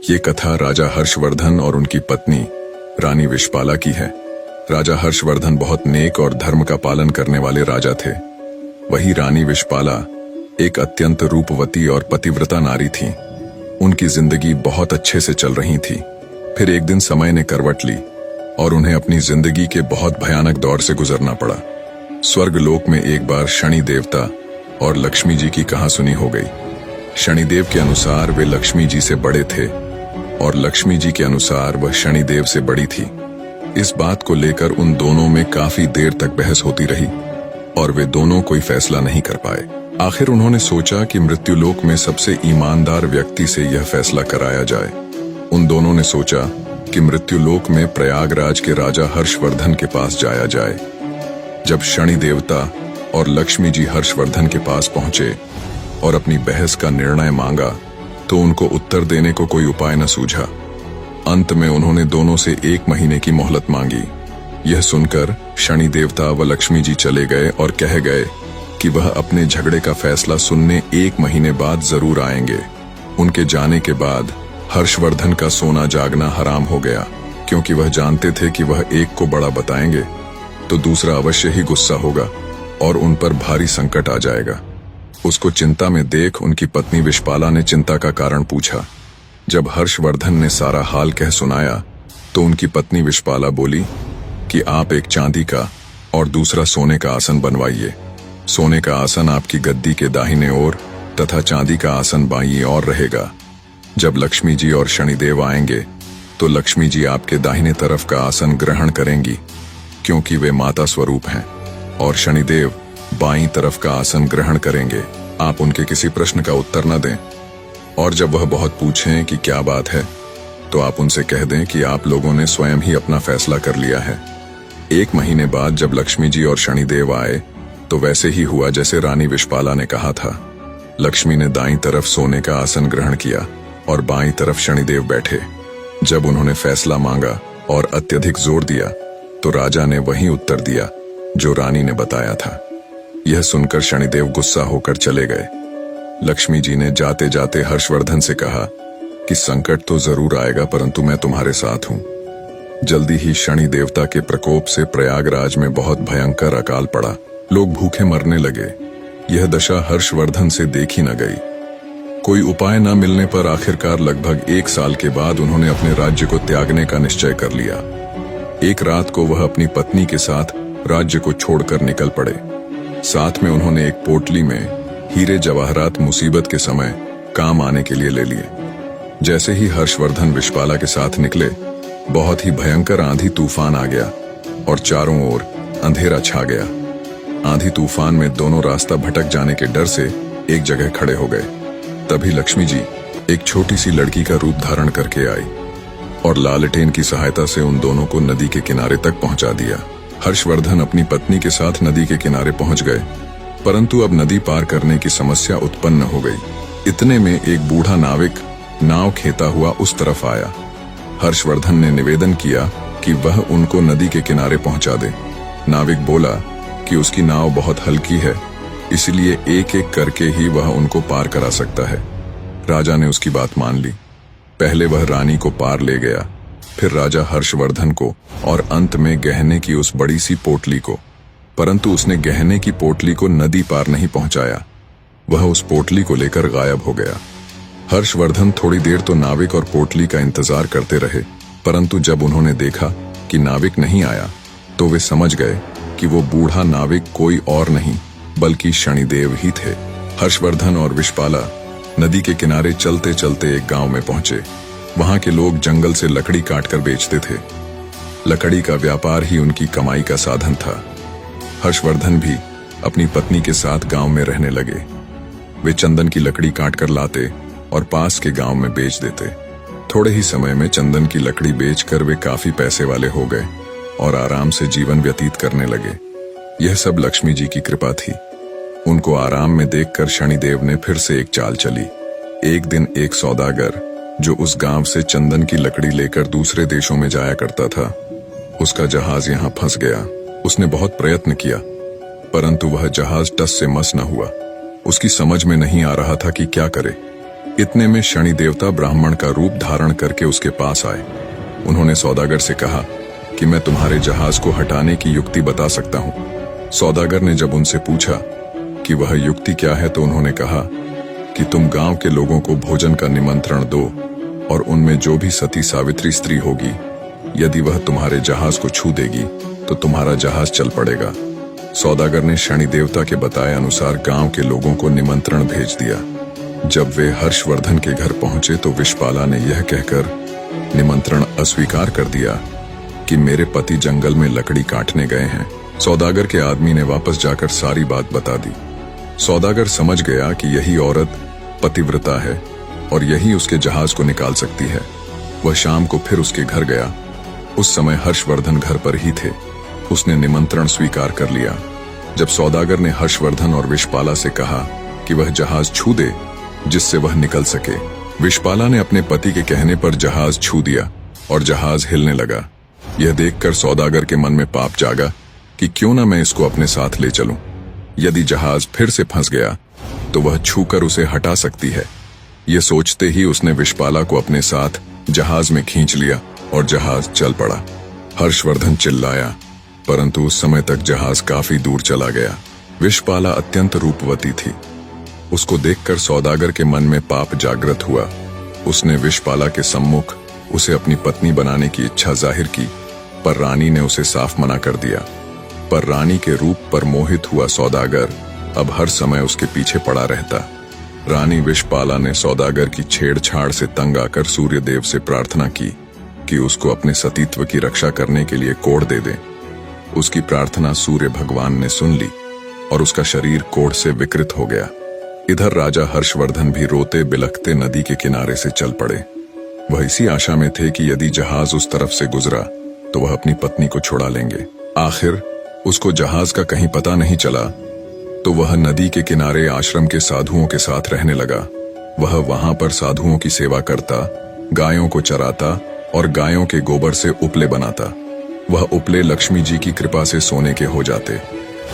ये कथा राजा हर्षवर्धन और उनकी पत्नी रानी विशपाला की है। राजा हर्षवर्धन बहुत नेक और धर्म का पालन करने वाले राजा थे। वही रानी विशपाला एक अत्यंत रूपवती और पतिव्रता नारी थी। उनकी जिंदगी बहुत अच्छे से चल रही थी। फिर एक दिन समय ने करवट ली और उन्हें अपनी जिंदगी के बहुत भयानक दौर से गुजरना पड़ा। स्वर्गलोक में एक बार शनि देवता और लक्ष्मी जी की कहासुनी हो गई। शनिदेव के अनुसार वे लक्ष्मी जी से बड़े थे और लक्ष्मी जी के अनुसार वह शनिदेव से बड़ी थी। इस बात को लेकर उन दोनों में काफी देर तक बहस होती रही और वे दोनों कोई फैसला नहीं कर पाए। आखिर उन्होंने सोचा कि मृत्युलोक में सबसे ईमानदार व्यक्ति से यह फैसला कराया जाए। उन दोनों ने सोचा कि मृत्युलोक में प्रयागराज के राजा हर्षवर्धन के पास जाया जाए। जब शनि देवता और लक्ष्मी जी हर्षवर्धन के पास पहुंचे और अपनी बहस का निर्णय मांगा तो उनको उत्तर देने को कोई उपाय न सूझा। अंत में उन्होंने दोनों से 1 महीने की मोहलत मांगी। यह सुनकर शनि देवता व लक्ष्मी जी चले गए और कह गए कि वह अपने झगड़े का फैसला सुनने 1 महीने बाद जरूर आएंगे। उनके जाने के बाद हर्षवर्धन का सोना जागना हराम हो गया, क्योंकि वह जानते थे कि वह एक को बड़ा बताएंगे तो दूसरा अवश्य ही गुस्सा होगा और उन पर भारी संकट आ जाएगा। उसको चिंता में देख उनकी पत्नी विशपाला ने चिंता का कारण पूछा। जब हर्षवर्धन ने सारा हाल कह सुनाया तो उनकी पत्नी विशपाला बोली कि आप एक चांदी का और दूसरा सोने का आसन बनवाइए। सोने का आसन आपकी गद्दी के दाहिने ओर तथा चांदी का आसन बाईं ओर रहेगा। जब लक्ष्मी जी और शनिदेव आएंगे तो लक्ष्मी जी आपके दाहिने तरफ का आसन ग्रहण करेंगी, क्योंकि वे माता स्वरूप हैं, और शनिदेव बाईं तरफ का आसन ग्रहण करेंगे। आप उनके किसी प्रश्न का उत्तर न दें, और जब वह बहुत पूछें कि क्या बात है तो आप उनसे कह दें कि आप लोगों ने स्वयं ही अपना फैसला कर लिया है। 1 महीने बाद जब लक्ष्मी जी और शनिदेव आए तो वैसे ही हुआ जैसे रानी विशपाला ने कहा था। लक्ष्मी ने दाईं तरफ सोने का आसन ग्रहण किया और बाईं तरफ शनिदेव बैठे। जब उन्होंने फैसला मांगा और अत्यधिक जोर दिया तो राजा ने वही उत्तर दिया जो रानी ने बताया था। यह सुनकर शनिदेव गुस्सा होकर चले गए। लक्ष्मी जी ने जाते जाते हर्षवर्धन से कहा कि संकट तो जरूर आएगा, परंतु मैं तुम्हारे साथ हूं। जल्दी ही शनि देवता के प्रकोप से प्रयागराज में बहुत भयंकर अकाल पड़ा। लोग भूखे मरने लगे। यह दशा हर्षवर्धन से देखी न गई। कोई उपाय न मिलने पर आखिरकार लगभग 1 साल के बाद उन्होंने अपने राज्य को त्यागने का निश्चय कर लिया। एक रात को वह अपनी पत्नी के साथ राज्य को छोड़कर निकल पड़े। साथ में उन्होंने एक पोटली में हीरे जवाहरात मुसीबत के समय काम आने के लिए ले लिए। जैसे ही हर्षवर्धन विशपाला के साथ निकले, बहुत ही भयंकर आंधी तूफान आ गया और चारों ओर अंधेरा छा गया। आंधी तूफान में दोनों रास्ता भटक जाने के डर से एक जगह खड़े हो गए। तभी लक्ष्मी जी एक छोटी सी लड़की का रूप धारण करके आई और लालटेन की सहायता से उन दोनों को नदी के किनारे तक पहुंचा दिया। हर्षवर्धन अपनी पत्नी के साथ नदी के किनारे पहुंच गए, परंतु अब नदी पार करने की समस्या उत्पन्न हो गई। इतने में एक बूढ़ा नाविक नाव खेता हुआ उस तरफ आया। हर्षवर्धन ने निवेदन किया कि वह उनको नदी के किनारे पहुंचा दे। नाविक बोला कि उसकी नाव बहुत हल्की है, इसलिए एक एक करके ही वह उनको पार करा सकता है। राजा ने उसकी बात मान ली। पहले वह रानी को पार ले गया, फिर राजा हर्षवर्धन को और अंत में गहने की उस बड़ी सी पोटली को। परंतु उसने गहने की पोटली को नदी पार नहीं पहुंचाया। वह उस पोटली को लेकर गायब हो गया। हर्षवर्धन थोड़ी देर तो नाविक और पोटली का इंतजार करते रहे, परंतु जब उन्होंने देखा कि नाविक नहीं आया तो वे समझ गए कि वो बूढ़ा नाविक कोई और नहीं बल्कि शनिदेव ही थे। हर्षवर्धन और विशपाला नदी के किनारे चलते चलते एक गांव में पहुंचे। वहां के लोग जंगल से लकड़ी काटकर बेचते थे। लकड़ी का व्यापार ही उनकी कमाई का साधन था। हर्षवर्धन भी अपनी पत्नी के साथ गांव में रहने लगे। वे चंदन की लकड़ी काटकर लाते और पास के गांव में बेच देते। थोड़े ही समय में चंदन की लकड़ी बेचकर वे काफी पैसे वाले हो गए और आराम से जीवन व्यतीत करने लगे। यह सब लक्ष्मी जी की कृपा थी। उनको आराम में देखकर शनिदेव ने फिर से एक चाल चली। एक दिन एक सौदागर जो उस गांव से चंदन की लकड़ी लेकर दूसरे देशों में जाया करता था, उसका जहाज यहाँ फंस गया। उसने बहुत प्रयत्न किया, परंतु वह जहाज टस से मस न हुआ। उसकी समझ में नहीं आ रहा था कि क्या करे। इतने में शनि देवता ब्राह्मण का रूप धारण करके उसके पास आए। उन्होंने सौदागर से कहा कि मैं तुम्हारे जहाज को हटाने की युक्ति बता सकता हूँ। सौदागर ने जब उनसे पूछा कि वह युक्ति क्या है तो उन्होंने कहा कि तुम गांव के लोगों को भोजन का निमंत्रण दो और उनमें जो भी सती सावित्री स्त्री होगी, यदि वह तुम्हारे जहाज को छू देगी तो तुम्हारा जहाज चल पड़ेगा। सौदागर ने शनि देवता के बताए अनुसार गांव के लोगों को निमंत्रण भेज दिया। जब वे हर्षवर्धन के घर पहुंचे तो विषपाला ने यह कहकर निमंत्रण अस्वीकार कर दिया कि मेरे पति जंगल में लकड़ी काटने गए हैं। सौदागर के आदमी ने वापस जाकर सारी बात बता दी। सौदागर समझ गया कि यही औरत पतिव्रता है और यही उसके जहाज को निकाल सकती है। वह शाम को फिर उसके घर गया। उस समय हर्षवर्धन घर पर ही थे। उसने निमंत्रण स्वीकार कर लिया। जब सौदागर ने हर्षवर्धन और विषपाला से कहा कि वह जहाज छू दे जिससे वह निकल सके, विषपाला ने अपने पति के कहने पर जहाज छू दिया और जहाज हिलने लगा। यह देखकर सौदागर के मन में पाप जागा कि क्यों ना मैं इसको अपने साथ ले चलूं। यदि जहाज फिर से फंस गया तो वह छूकर उसे हटा सकती है। यह सोचते ही उसने विषपाला को अपने साथ जहाज में खींच लिया और जहाज चल पड़ा। हर्षवर्धन चिल्लाया, परंतु उस समय तक जहाज काफी दूर चला गया। विषपाला अत्यंत रूपवती थी। उसको देखकर सौदागर के मन में पाप जागृत हुआ। उसने विषपाला के सम्मुख उसे अपनी पत्नी बनाने की इच्छा जाहिर की, पर रानी ने उसे साफ मना कर दिया। पर रानी के रूप पर मोहित हुआ सौदागर अब हर समय उसके पीछे पड़ा रहता। रानी विषपाला ने सौदागर की छेड़छाड़ से तंग आकर सूर्यदेव से प्रार्थना की कि उसको अपने सतीत्व की रक्षा करने के लिए कोढ़ दे दे। उसकी प्रार्थना सूर्य भगवान ने सुन ली और उसका शरीर कोढ़ से विकृत हो गया। इधर राजा हर्षवर्धन भी रोते बिलखते नदी के किनारे से चल पड़े। वह इसी आशा में थे कि यदि जहाज उस तरफ से गुजरा तो वह अपनी पत्नी को छुड़ा लेंगे। आखिर उसको जहाज का कहीं पता नहीं चला तो वह नदी के किनारे आश्रम के साधुओं के साथ रहने लगा। वह वहां पर साधुओं की सेवा करता, गायों को चराता और गायों के गोबर से उपले बनाता। वह उपले लक्ष्मी जी की कृपा से सोने के हो जाते।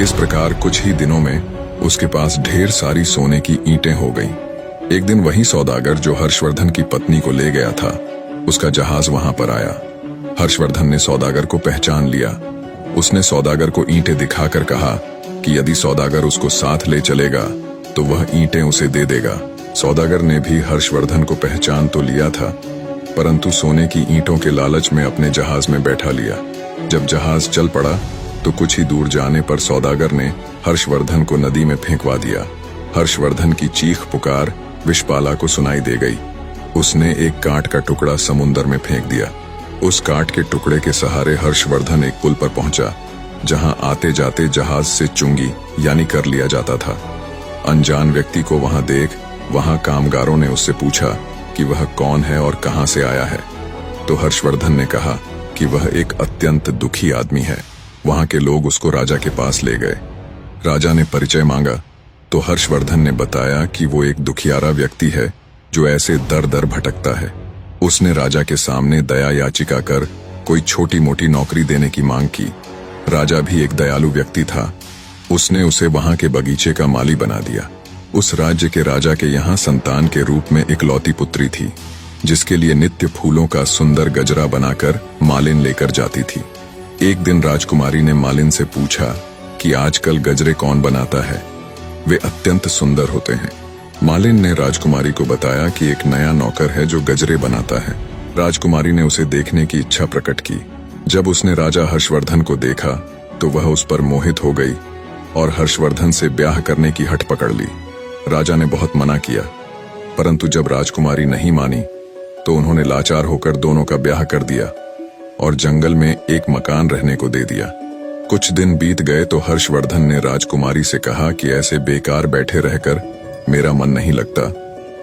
इस प्रकार कुछ ही दिनों में उसके पास ढेर सारी सोने की ईंटें हो गईं। एक दिन वही सौदागर जो हर्षवर्धन की पत्नी को ले गया था, उसका जहाज वहां पर आया। हर्षवर्धन ने सौदागर को पहचान लिया। उसने सौदागर को ईंटें दिखाकर कहा कि यदि सौदागर उसको साथ ले चलेगा तो वह ईंटें उसे दे देगा। सौदागर ने भी हर्षवर्धन को पहचान तो लिया था, परंतु सोने की ईंटों के लालच में अपने जहाज में बैठा लिया। जब जहाज चल पड़ा तो कुछ ही दूर जाने पर सौदागर ने हर्षवर्धन को नदी में फेंकवा दिया। हर्षवर्धन की चीख पुकार विषपाला को सुनाई दे गई। उसने एक काठ का टुकड़ा समुंदर में फेंक दिया। उस काठ के टुकड़े के सहारे हर्षवर्धन एक पुल पर पहुंचा, जहां आते जाते जहाज से चुंगी यानी कर लिया जाता था। अनजान व्यक्ति को वहां देख वहां कामगारों ने उससे पूछा कि वह कौन है और कहां से आया है। तो हर्षवर्धन ने कहा कि वह एक अत्यंत दुखी आदमी है। वहां के लोग उसको राजा के पास ले गए। राजा ने परिचय मांगा तो हर्षवर्धन ने बताया कि वो एक दुखियारा व्यक्ति है जो ऐसे दर दर भटकता है। उसने राजा के सामने दया याचिका कर कोई छोटी मोटी नौकरी देने की मांग की। राजा भी एक दयालु व्यक्ति था। उसने उसे वहां के बगीचे का माली बना दिया। उस राज्य के राजा के यहाँ संतान के रूप में इकलौती पुत्री थी, जिसके लिए नित्य फूलों का सुंदर गजरा बनाकर मालिन लेकर जाती थी। एक दिन राजकुमारी ने मालिन से पूछा कि आजकल गजरे कौन बनाता है, वे अत्यंत सुंदर होते हैं। मालिन ने राजकुमारी को बताया कि एक नया नौकर है जो गजरे बनाता है। राजकुमारी ने उसे देखने की इच्छा प्रकट की। जब उसने राजा हर्षवर्धन को देखा तो वह उस पर मोहित हो गई और हर्षवर्धन से ब्याह करने की हठ पकड़ ली। राजा ने बहुत मना किया, परंतु जब राजकुमारी नहीं मानी तो उन्होंने लाचार होकर दोनों का ब्याह कर दिया और जंगल में एक मकान रहने को दे दिया। कुछ दिन बीत गए तो हर्षवर्धन ने राजकुमारी से कहा कि ऐसे बेकार बैठे रहकर मेरा मन नहीं लगता।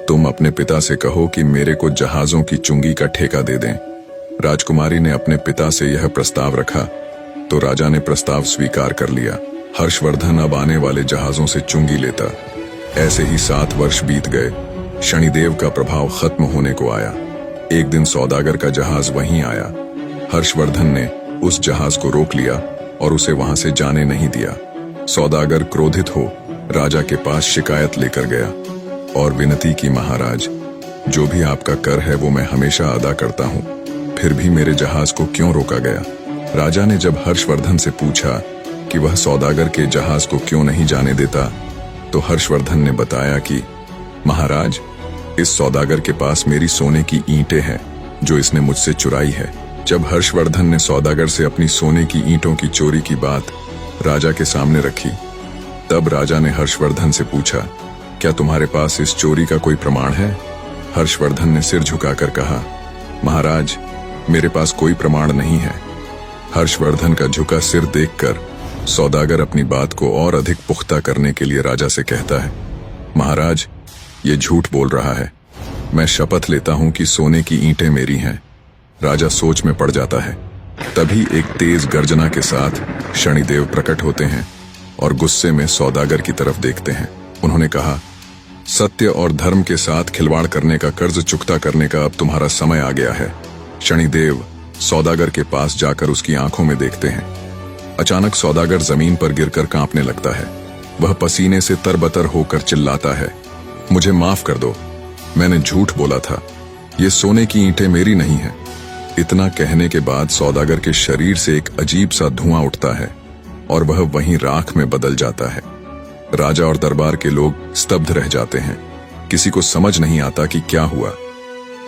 तुम अपने पिता से कहो कि मेरे को जहाजों की चुंगी का ठेका दे दें। राजकुमारी ने अपने पिता से यह प्रस्ताव रखा तो राजा ने प्रस्ताव स्वीकार कर लिया। हर्षवर्धन अब आने वाले जहाजों से चुंगी लेता। ऐसे ही 7 वर्ष बीत गए। शनिदेव का प्रभाव खत्म होने को आया। एक दिन सौदागर का जहाज वहीं आया। हर्षवर्धन ने उस जहाज को रोक लिया और उसे वहां से जाने नहीं दिया। सौदागर क्रोधित हो राजा के पास शिकायत लेकर गया और विनती की, महाराज जो भी आपका कर है वो मैं हमेशा अदा करता हूँ, फिर भी मेरे जहाज को क्यों रोका गया? राजा ने जब हर्षवर्धन से पूछा कि वह सौदागर के जहाज को क्यों नहीं जाने देता, तो हर्षवर्धन ने बताया कि महाराज, इस सौदागर के पास मेरी सोने की ईंटें हैं जो इसने मुझसे चुराई है। जब हर्षवर्धन ने सौदागर से अपनी सोने की ईंटों की चोरी की बात राजा के सामने रखी, तब राजा ने हर्षवर्धन से पूछा, क्या तुम्हारे पास इस चोरी का कोई प्रमाण है? हर्षवर्धन ने सिर झुकाकर कहा, महाराज, मेरे पास कोई प्रमाण नहीं है। हर्षवर्धन का झुका सिर देखकर सौदागर अपनी बात को और अधिक पुख्ता करने के लिए राजा से कहता है, महाराज, ये झूठ बोल रहा है। मैं शपथ लेता हूं कि सोने की ईंटें मेरी हैं। राजा सोच में पड़ जाता है। तभी एक तेज गर्जना के साथ शनिदेव प्रकट होते हैं और गुस्से में सौदागर की तरफ देखते हैं। उन्होंने कहा, सत्य और धर्म के साथ खिलवाड़ करने का कर्ज चुकता करने का अब तुम्हारा समय आ गया है। शनिदेव सौदागर के पास जाकर उसकी आंखों में देखते हैं। अचानक सौदागर जमीन पर गिरकर कांपने लगता है। वह पसीने से तरबतर होकर चिल्लाता है, मुझे माफ कर दो, मैंने झूठ बोला था। ये सोने की ईंटें मेरी नहीं हैं। इतना कहने के बाद सौदागर के शरीर से एक अजीब सा धुआं उठता है और वह वहीं राख में बदल जाता है। राजा और दरबार के लोग स्तब्ध रह जाते हैं। किसी को समझ नहीं आता कि क्या हुआ।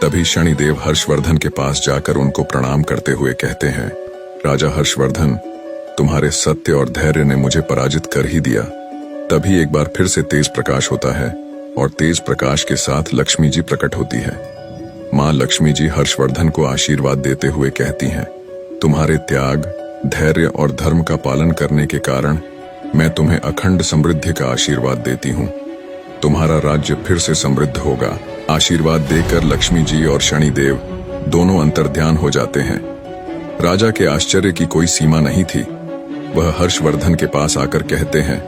तभी शनिदेव हर्षवर्धन के पास जाकर उनको प्रणाम करते हुए कहते हैं, राजा हर्षवर्धन, तुम्हारे सत्य और धैर्य ने मुझे पराजित कर ही दिया। तभी एक बार फिर से तेज प्रकाश होता है और तेज प्रकाश के साथ लक्ष्मी जी प्रकट होती है। मां लक्ष्मी जी हर्षवर्धन को आशीर्वाद देते हुए कहती हैं, तुम्हारे त्याग, धैर्य और धर्म का पालन करने के कारण मैं तुम्हें अखंड समृद्धि का आशीर्वाद देती हूँ। तुम्हारा राज्य फिर से समृद्ध होगा। आशीर्वाद देकर लक्ष्मी जी और शनिदेव दोनों अंतर्ध्यान हो जाते हैं। राजा के आश्चर्य की कोई सीमा नहीं थी। वह हर्षवर्धन के पास आकर कहते हैं,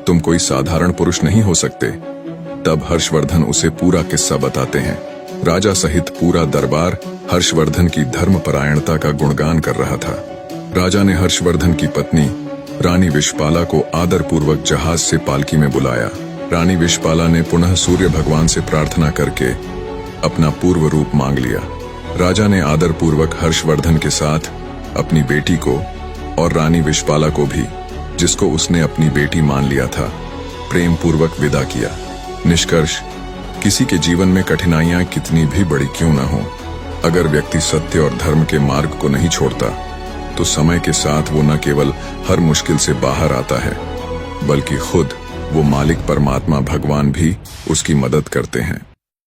तुम कोई साधारण पुरुष नहीं हो सकते। तब हर्षवर्धन उसे पूरा किस्सा बताते हैं। राजा सहित पूरा दरबार हर्षवर्धन की धर्मपरायणता का गुणगान कर रहा था। राजा ने हर्षवर्धन की पत्नी रानी विश्वपाला को आदरपूर्वक जहाज से पालकी में बुलाया। रानी विश्वपाला ने पुनः सूर्य भगवान से प्रार्थना करके अपना पूर्व रूप मांग लिया। राजा ने आदरपूर्वक हर्षवर्धन के साथ अपनी बेटी को और रानी विश्वपाला को भी, जिसको उसने अपनी बेटी मान लिया था, प्रेम पूर्वक विदा किया। निष्कर्ष, किसी के जीवन में कठिनाइयां कितनी भी बड़ी क्यों न हो, अगर व्यक्ति सत्य और धर्म के मार्ग को नहीं छोड़ता तो समय के साथ वो न केवल हर मुश्किल से बाहर आता है, बल्कि खुद वो मालिक परमात्मा भगवान भी उसकी मदद करते हैं।